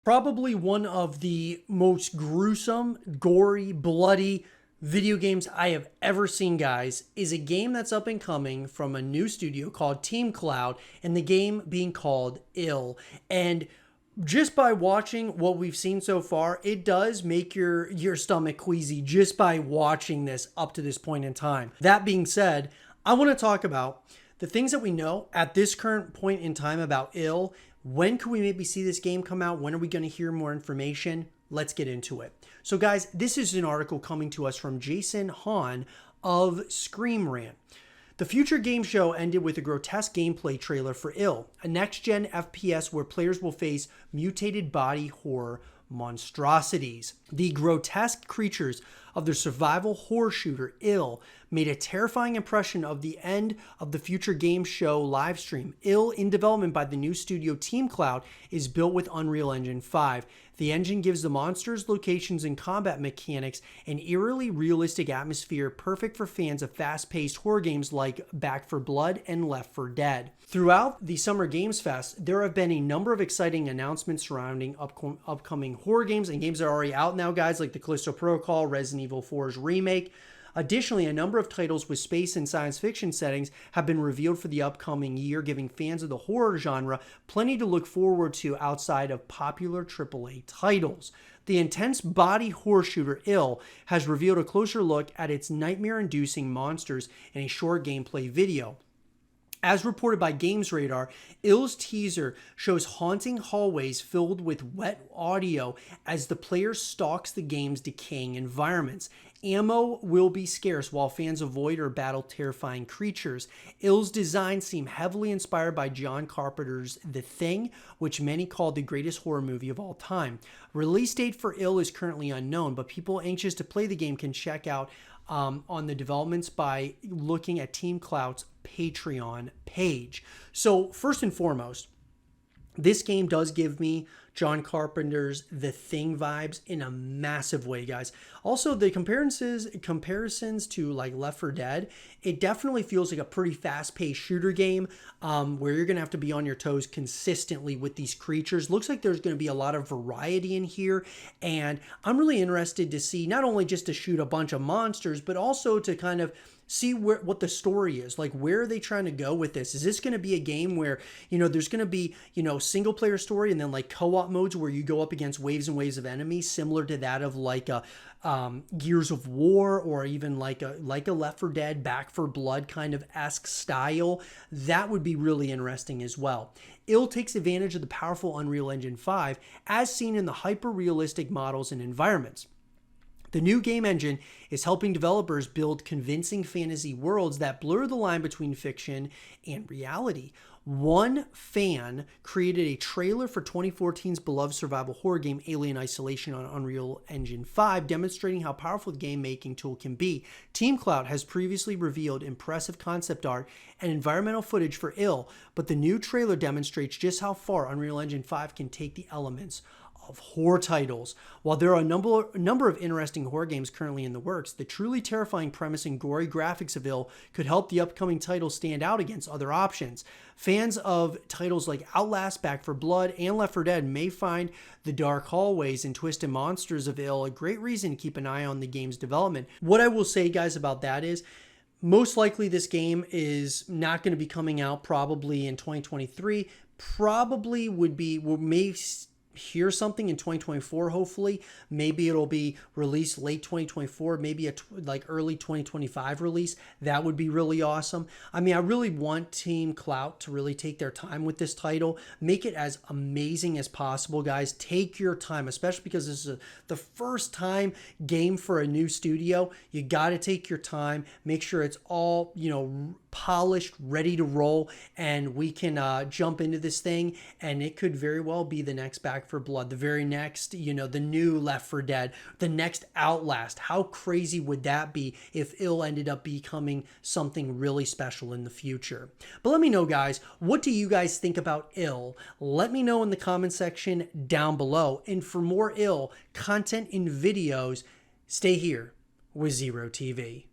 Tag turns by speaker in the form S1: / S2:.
S1: Probably one of the most gruesome, gory, bloody video games I have ever seen, guys, is a game that's up and coming from a new studio called Team Cloud, and the game being called Ill. And just by watching what we've seen so far, it does make your stomach queasy just by watching this up to this point in time. That being said, I want to talk about the things that we know at this current point in time about Ill. When can we maybe see this game come out? When are we going to hear more information? Let's get into it. So guys, this is an article coming to us from Jason Hahn of Scream Rant. The Future Game Show ended with a grotesque gameplay trailer for Ill, a next-gen FPS where players will face mutated body horror monstrosities. The grotesque creatures of the survival horror shooter Ill made a terrifying impression of the end of the Future Game Show livestream. Ill, in development by the new studio Team Cloud, is built with Unreal Engine 5. The engine gives the monsters, locations, and combat mechanics an eerily realistic atmosphere perfect for fans of fast-paced horror games like Back 4 Blood and Left 4 Dead. Throughout the Summer Games Fest, there have been a number of exciting announcements surrounding upcoming horror games and games that are already out now, guys, like the Callisto Protocol, Resident Evil 4's remake. Additionally, a number of titles with space and science fiction settings have been revealed for the upcoming year, giving fans of the horror genre plenty to look forward to outside of popular AAA titles. The intense body horror shooter Ill has revealed a closer look at its nightmare-inducing monsters in a short gameplay video. As reported by Games Radar, Ill's teaser shows haunting hallways filled with wet audio as the player stalks the game's decaying environments. Ammo will be scarce while fans avoid or battle terrifying creatures. Ill's design seem heavily inspired by John Carpenter's The Thing, which many call the greatest horror movie of all time. Release date for Ill is currently unknown, but people anxious to play the game can check out on the developments by looking at Team Cloud's Patreon page. So first and foremost, this game does give me John Carpenter's The Thing vibes in a massive way, guys. Also, the comparisons to like Left 4 Dead, it definitely feels like a pretty fast-paced shooter game where you're going to have to be on your toes consistently with these creatures. Looks like there's going to be a lot of variety in here, and I'm really interested to see not only just to shoot a bunch of monsters, but also to kind of see what the story is. Like, where are they trying to go with this? Is this going to be a game where, there's going to be, single player story and then like co-op modes where you go up against waves and waves of enemies, similar to that of like a Gears of War, or even like a Left 4 Dead, Back 4 Blood kind of esque style? That would be really interesting as well. Ill takes advantage of the powerful Unreal Engine 5 as seen in the hyper-realistic models and environments. The new game engine is helping developers build convincing fantasy worlds that blur the line between fiction and reality. One fan created a trailer for 2014's beloved survival horror game Alien Isolation on Unreal Engine 5, demonstrating how powerful the game-making tool can be. Team Cloud has previously revealed impressive concept art and environmental footage for Ill, but the new trailer demonstrates just how far Unreal Engine 5 can take the elements of horror titles. While there are a number of interesting horror games currently in the works, the truly terrifying premise and gory graphics of Ill could help the upcoming title stand out against other options. Fans of titles like Outlast, Back 4 Blood, and Left 4 Dead may find the dark hallways and twisted monsters of Ill a great reason to keep an eye on the game's development. What I will say, guys, about that is, most likely this game is not going to be coming out probably in 2023. Probably may hear something in 2024, hopefully. Maybe it'll be released late 2024, maybe a early 2025 release. That would be really awesome. I mean, I really want Team Cloud to really take their time with this title. Make it as amazing as possible, guys. Take your time, especially because this is the first time game for a new studio. You got to take your time. Make sure it's all, polished, ready to roll, and we can jump into this thing, and it could very well be the next Back 4 Blood, the very next, the new Left 4 Dead, the next Outlast. How crazy would that be if Ill ended up becoming something really special in the future? But let me know, guys, what do you guys think about Ill? Let me know in the comment section down below. And for more Ill content and videos, stay here with zrotv.